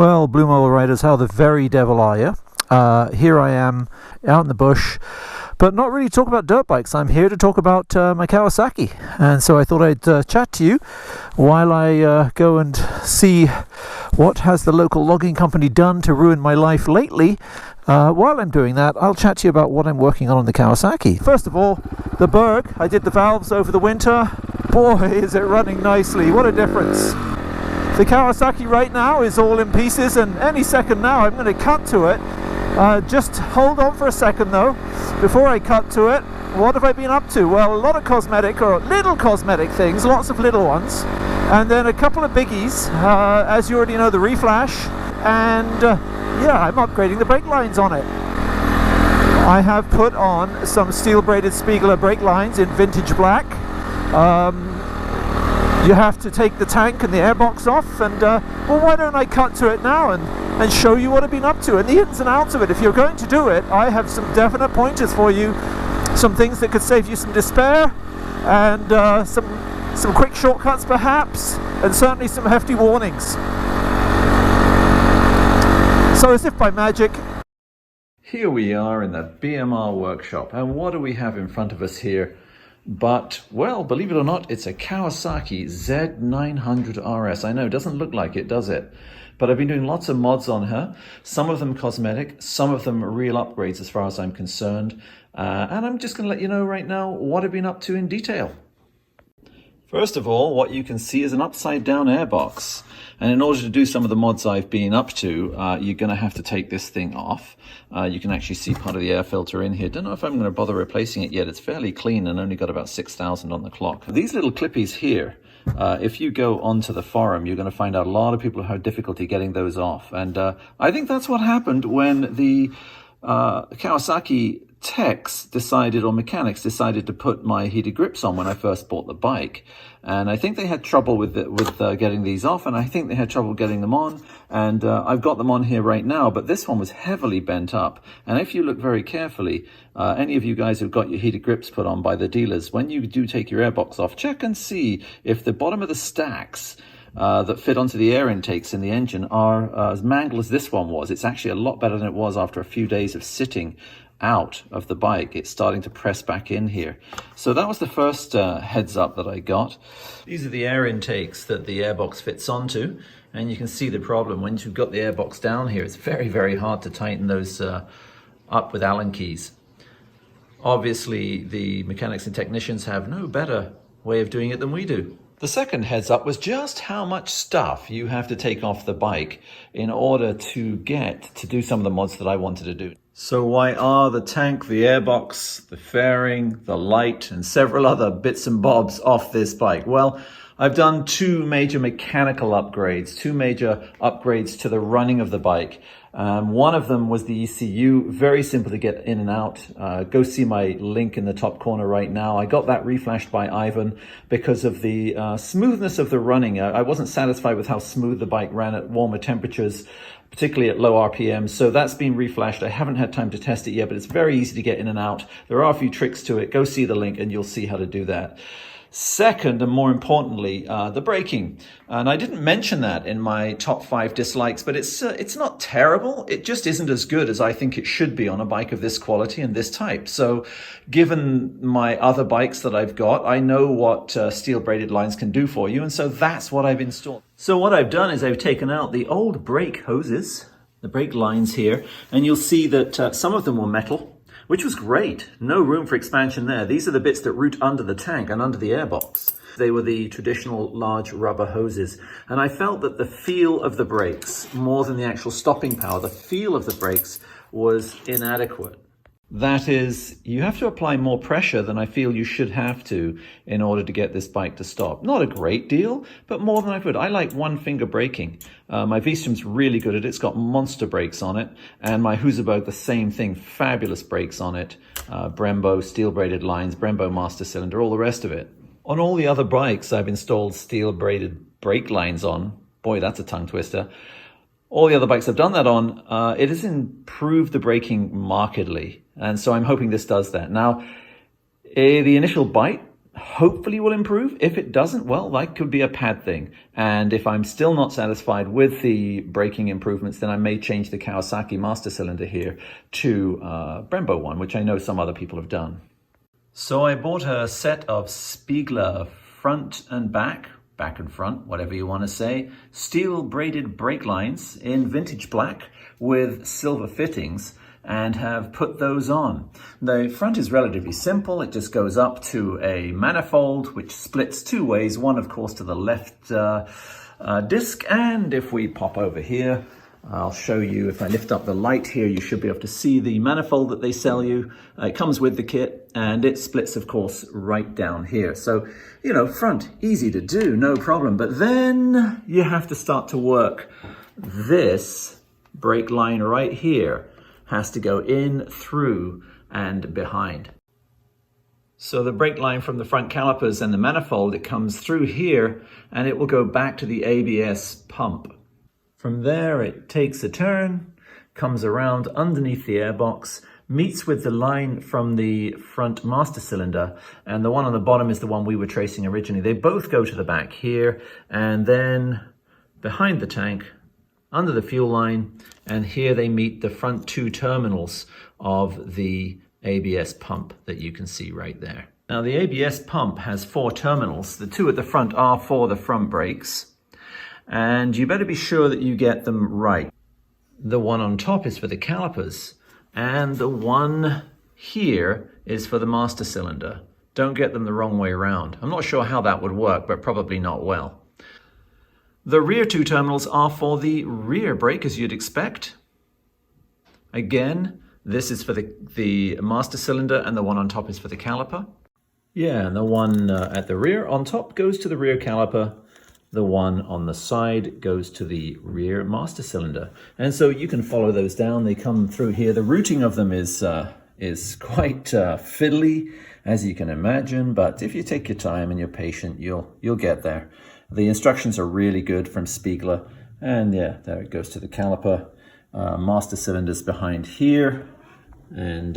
Well, Blue Marble Riders, how the very devil are you? Here I am out in the bush, but not really talk about dirt bikes. I'm here to talk about my Kawasaki, and so I thought I'd chat to you while I go and see what has the local logging company done to ruin my life lately. While I'm doing that, I'll chat to you about what I'm working on the Kawasaki. First of all, the Berg. I did the valves over the winter. Boy, is it running nicely. What a difference. The Kawasaki right now is all in pieces, and any second now I'm going to cut to it. Just hold on for a second though, before I cut to it. What have I been up to? Well, a lot of cosmetic, or little cosmetic things, lots of little ones, and then a couple of biggies, as you already know, the reflash, and yeah, I'm upgrading the brake lines on it. I have put on some steel-braided Spiegler brake lines in vintage black. You have to take the tank and the airbox off, and well, why don't I cut to it now and show you what I've been up to and the ins and outs of it. If you're going to do it, I have some definite pointers for you, some things that could save you some despair, and some quick shortcuts perhaps, and certainly some hefty warnings. So as if by magic, here we are in the BMR workshop, and what do we have in front of us here? But, well, believe it or not, it's a Kawasaki Z900RS. I know, it doesn't look like it, does it? But I've been doing lots of mods on her, some of them cosmetic, some of them real upgrades as far as I'm concerned. And I'm just going to let you know right now what I've been up to in detail. First of all, what you can see is an upside down airbox. And in order to do some of the mods I've been up to, you're going to have to take this thing off. You can actually see part of the air filter in here. Don't know if I'm going to bother replacing it yet. It's fairly clean and only got about 6,000 on the clock. These little clippies here, if you go onto the forum, you're going to find out a lot of people have difficulty getting those off. And I think that's what happened when the Kawasaki techs decided, or mechanics decided, to put my heated grips on when I first bought the bike. And I think they had trouble with getting these off, and I think they had trouble getting them on. And I've got them on here right now, but this one was heavily bent up. And if you look very carefully, any of you guys who've got your heated grips put on by the dealers, when you do take your airbox off, check and see if the bottom of the stacks that fit onto the air intakes in the engine are as mangled as this one was. It's actually a lot better than it was after a few days of sitting out of the bike. It's starting to press back in here. So that was the first heads up that I got. These are the air intakes that the airbox fits onto, and you can see the problem. Once you've got the airbox down here, it's very, very hard to tighten those up with Allen keys. Obviously, the mechanics and technicians have no better way of doing it than we do. The second heads up was just how much stuff you have to take off the bike in order to get to do some of the mods that I wanted to do. So why are the tank, the airbox, the fairing, the light, and several other bits and bobs off this bike? Well, I've done two major mechanical upgrades, two major upgrades to the running of the bike. One of them was the ECU, very simple to get in and out. Go see my link in the top corner right now. I got that reflashed by Ivan because of the smoothness of the running. I wasn't satisfied with how smooth the bike ran at warmer temperatures, particularly at low RPM. So that's been reflashed. I haven't had time to test it yet, but it's very easy to get in and out. There are a few tricks to it. Go see the link and you'll see how to do that. Second, and more importantly, the braking. And I didn't mention that in my top 5 dislikes, but it's not terrible. It just isn't as good as I think it should be on a bike of this quality and this type. So given my other bikes that I've got, I know what steel braided lines can do for you. And so that's what I've installed. So what I've done is I've taken out the old brake hoses, the brake lines here, and you'll see that some of them were metal, which was great. No room for expansion there. These are the bits that root under the tank and under the airbox. They were the traditional large rubber hoses. And I felt that the feel of the brakes, more than the actual stopping power, the feel of the brakes was inadequate. That is, you have to apply more pressure than I feel you should have to in order to get this bike to stop. Not a great deal, but more than I could. I like one finger braking. My V-Strim's really good at it. It's got monster brakes on it. And my Husaberg, the same thing, fabulous brakes on it. Brembo, steel braided lines, Brembo master cylinder, all the rest of it. On all the other bikes I've installed steel braided brake lines on. Boy, that's a tongue twister. All the other bikes I've done that on, it has improved the braking markedly. And so I'm hoping this does that. Now, the initial bite hopefully will improve. If it doesn't, well, that could be a pad thing. And if I'm still not satisfied with the braking improvements, then I may change the Kawasaki master cylinder here to Brembo one, which I know some other people have done. So I bought a set of Spiegler front and back and front, whatever you want to say, steel braided brake lines in vintage black with silver fittings, and have put those on. The front is relatively simple. It just goes up to a manifold which splits two ways, one of course to the left disc, and if we pop over here, I'll show you, if I lift up the light here, you should be able to see the manifold that they sell you. It comes with the kit, and it splits, of course, right down here. So, you know, front, easy to do, no problem. But then you have to start to work. This brake line right here has to go in, through, and behind. So the brake line from the front calipers and the manifold, it comes through here, and it will go back to the ABS pump. From there, it takes a turn, comes around underneath the airbox, meets with the line from the front master cylinder, and the one on the bottom is the one we were tracing originally. They both go to the back here, and then behind the tank, under the fuel line, and here they meet the front two terminals of the ABS pump that you can see right there. Now the ABS pump has 4 terminals. The 2 at the front are for the front brakes, and you better be sure that you get them right. The one on top is for the calipers, and the one here is for the master cylinder. Don't get them the wrong way around. I'm not sure how that would work, but probably not well. The rear 2 terminals are for the rear brake, as you'd expect. Again, this is for the master cylinder, and the one on top is for the caliper. Yeah, and the one at the rear on top goes to the rear caliper. The one on the side goes to the rear master cylinder. And so you can follow those down. They come through here. The routing of them is quite fiddly, as you can imagine. But if you take your time and you're patient, you'll get there. The instructions are really good from Spiegler. And yeah, there it goes to the caliper. Master cylinder's behind here. And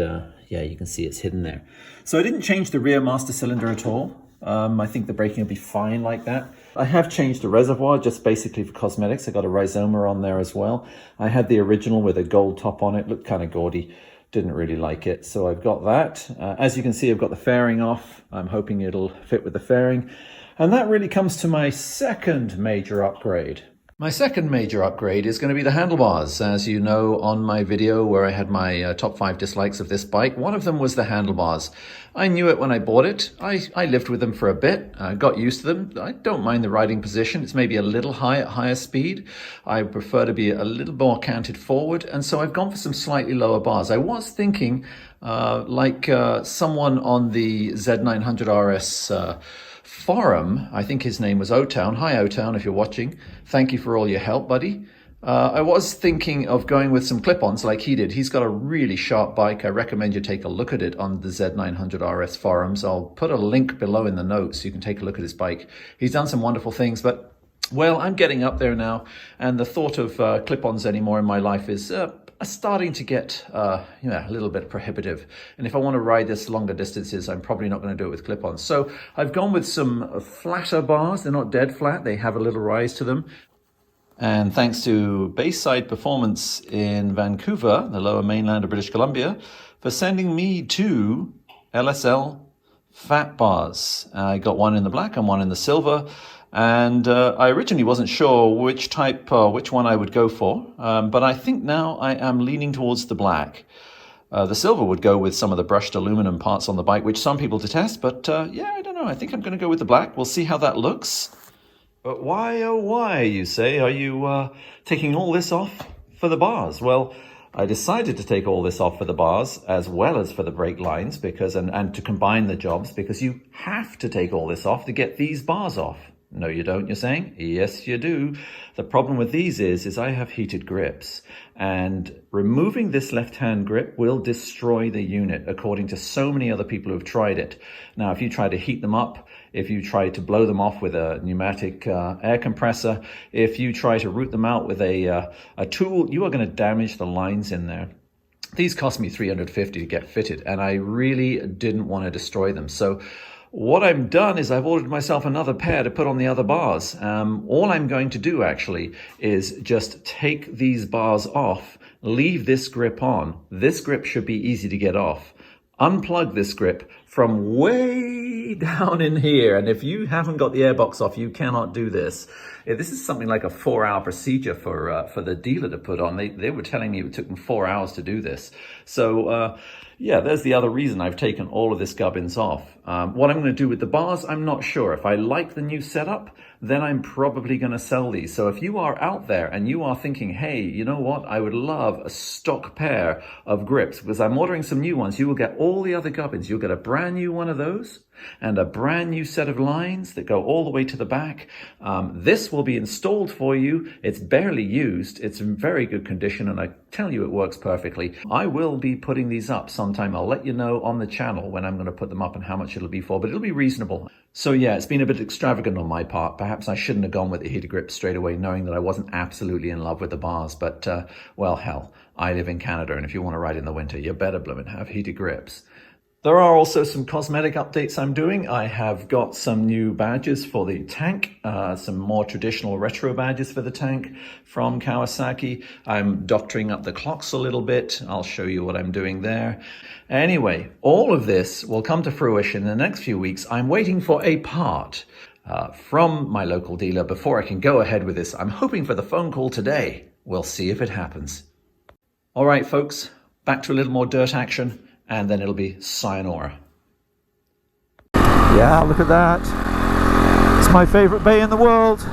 yeah, you can see it's hidden there. So I didn't change the rear master cylinder at all. I think the braking will be fine like that. I have changed the reservoir just basically for cosmetics. I got a rhizoma on there as well. I had the original with a gold top on it. Looked kind of gaudy. Didn't really like it. So I've got that. As you can see, I've got the fairing off. I'm hoping it'll fit with the fairing. And that really comes to my second major upgrade. My second major upgrade is going to be the handlebars. As you know, on my video where I had my top 5 dislikes of this bike, one of them was the handlebars. I knew it when I bought it. I lived with them for a bit, got used to them. I don't mind the riding position. It's maybe a little high at higher speed. I prefer to be a little more canted forward, and so I've gone for some slightly lower bars. I was thinking, like someone on the Z900RS forum, I think his name was O-Town. Hi O-Town, if you're watching. Thank you for all your help, buddy. I was thinking of going with some clip-ons like he did. He's got a really sharp bike. I recommend you take a look at it on the Z900RS forums. I'll put a link below in the notes so you can take a look at his bike. He's done some wonderful things, but well, I'm getting up there now, and the thought of clip-ons anymore in my life is starting to get a little bit prohibitive. And if I want to ride this longer distances, I'm probably not going to do it with clip-ons. So I've gone with some flatter bars. They're not dead flat. They have a little rise to them. And thanks to Bayside Performance in Vancouver, the lower mainland of British Columbia, for sending me 2 LSL Fat Bars. I got one in the black and one in the silver. And I originally wasn't sure which one I would go for, but I think now I am leaning towards the black. The silver would go with some of the brushed aluminum parts on the bike, which some people detest, but yeah, I don't know. I think I'm going to go with the black. We'll see how that looks. But why, oh why, you say, are you taking all this off for the bars? Well, I decided to take all this off for the bars as well as for the brake lines because and to combine the jobs, because you have to take all this off to get these bars off. No, you don't, you're saying? Yes, you do. The problem with these is I have heated grips, and removing this left-hand grip will destroy the unit, according to so many other people who have tried it. Now, if you try to heat them up, if you try to blow them off with a pneumatic air compressor, if you try to root them out with a tool, you are going to damage the lines in there. These cost me $350 to get fitted, and I really didn't want to destroy them. So What I've done is I've ordered myself another pair to put on the other bars. All I'm going to do actually is just take these bars off, leave this grip on. This grip should be easy to get off. Unplug this grip from way down in here. And if you haven't got the airbox off, you cannot do this. This is something like a 4-hour procedure for the dealer to put on. They were telling me it took them 4 hours to do this. So yeah, there's the other reason I've taken all of this gubbins off. What I'm going to do with the bars, I'm not sure. If I like the new setup, then I'm probably going to sell these. So if you are out there and you are thinking, hey, you know what? I would love a stock pair of grips because I'm ordering some new ones. You will get all the other gubbins. You'll get a brand new one of those and a brand new set of lines that go all the way to the back. This will be installed for you. It's barely used. It's in very good condition, and I tell you it works perfectly. I will be putting these up sometime. I'll let you know on the channel when I'm going to put them up and how much it'll be for, but it'll be reasonable. So yeah, it's been a bit extravagant on my part. Perhaps I shouldn't have gone with the heated grip straight away, knowing that I wasn't absolutely in love with the bars. But well, hell, I live in Canada, and if you want to ride in the winter, you better blooming have heated grips. There are also some cosmetic updates I'm doing. I have got some new badges for the tank, some more traditional retro badges for the tank from Kawasaki. I'm doctoring up the clocks a little bit. I'll show you what I'm doing there. Anyway, all of this will come to fruition in the next few weeks. I'm waiting for a part from my local dealer before I can go ahead with this. I'm hoping for the phone call today. We'll see if it happens. All right, folks, back to a little more dirt action. And then it'll be sayonara. Yeah, look at that. It's my favorite bay in the world. So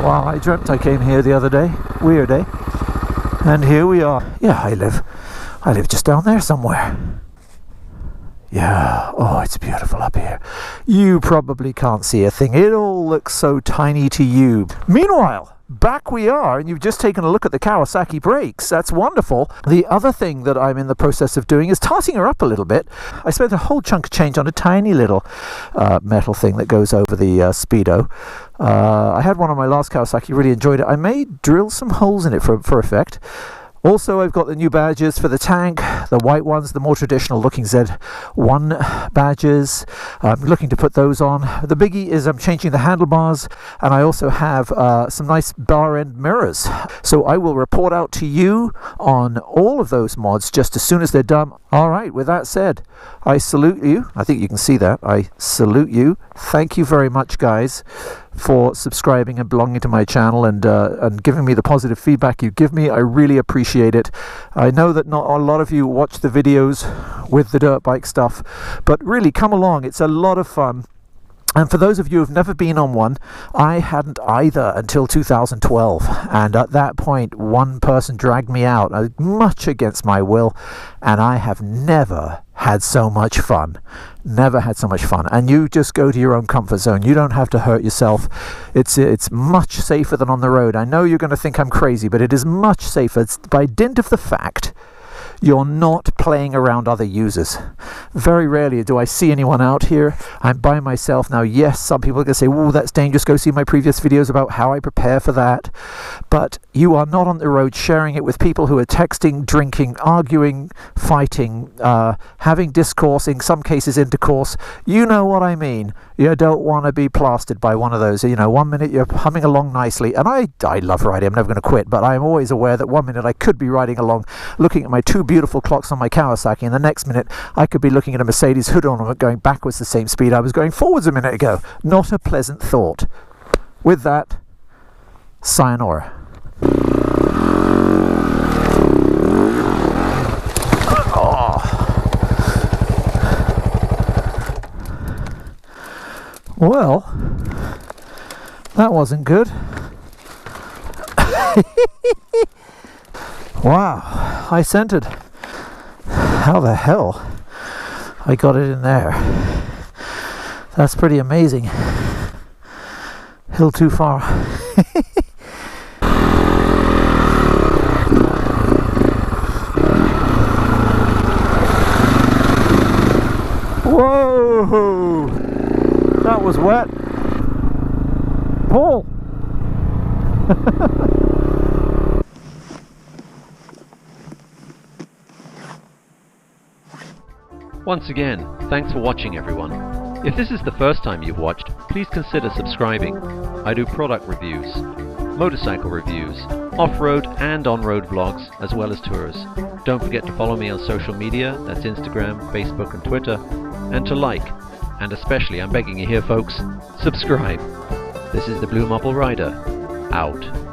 well, I dreamt I came here the other day. Weird, eh? And here we are. Yeah, I live just down there somewhere. Yeah, oh, it's beautiful up here. You probably can't see a thing. It all looks so tiny to you. Meanwhile, back we are, and you've just taken a look at the Kawasaki brakes. That's wonderful. The other thing that I'm in the process of doing is tarting her up a little bit. I spent a whole chunk of change on a tiny little metal thing that goes over the Speedo. I had one on my last Kawasaki, really enjoyed it. I may drill some holes in it for effect. Also, I've got the new badges for the tank, the white ones, the more traditional looking Z1 badges. I'm looking to put those on. The biggie is I'm changing the handlebars, and I also have some nice bar end mirrors. So I will report out to you on all of those mods just as soon as they're done. All right, with that said, I salute you. I think you can see that. I salute you. Thank you very much, guys, for subscribing and belonging to my channel and giving me the positive feedback you give me. I really appreciate it. I know that not a lot of you watch the videos with the dirt bike stuff, but really come along. It's a lot of fun. And for those of you who've never been on one, I hadn't either until 2012. And at that point, one person dragged me out, much against my will, and I have never had so much fun. Never had so much fun. And you just go to your own comfort zone. You don't have to hurt yourself. It's much safer than on the road. I know you're going to think I'm crazy, but it is much safer. It's by dint of the fact you're not playing around other users. Very rarely do I see anyone out here. I'm by myself now. Yes, some people are going to say, "Oh, that's dangerous. Go see my previous videos about how I prepare for that." But you are not on the road sharing it with people who are texting, drinking, arguing, fighting, having discourse, in some cases intercourse. You know what I mean. You don't want to be plastered by one of those. You know, 1 minute you're humming along nicely, and I love riding. I'm never going to quit, but I'm always aware that 1 minute I could be riding along, looking at my two beautiful clocks on my Kawasaki, and the next minute I could be looking at a Mercedes hood ornament going backwards the same speed I was going forwards a minute ago. Not a pleasant thought. With that, sayonara. Oh. Well, that wasn't good. Wow, I centered. How the hell I got it in there? That's pretty amazing. Hill too far. Whoa! That was wet. Paul! Once again, thanks for watching everyone. If this is the first time you've watched, please consider subscribing. I do product reviews, motorcycle reviews, off-road and on-road vlogs, as well as tours. Don't forget to follow me on social media, that's Instagram, Facebook and Twitter, and to like, and especially, I'm begging you here folks, subscribe. This is the BlueMarbleRider, out.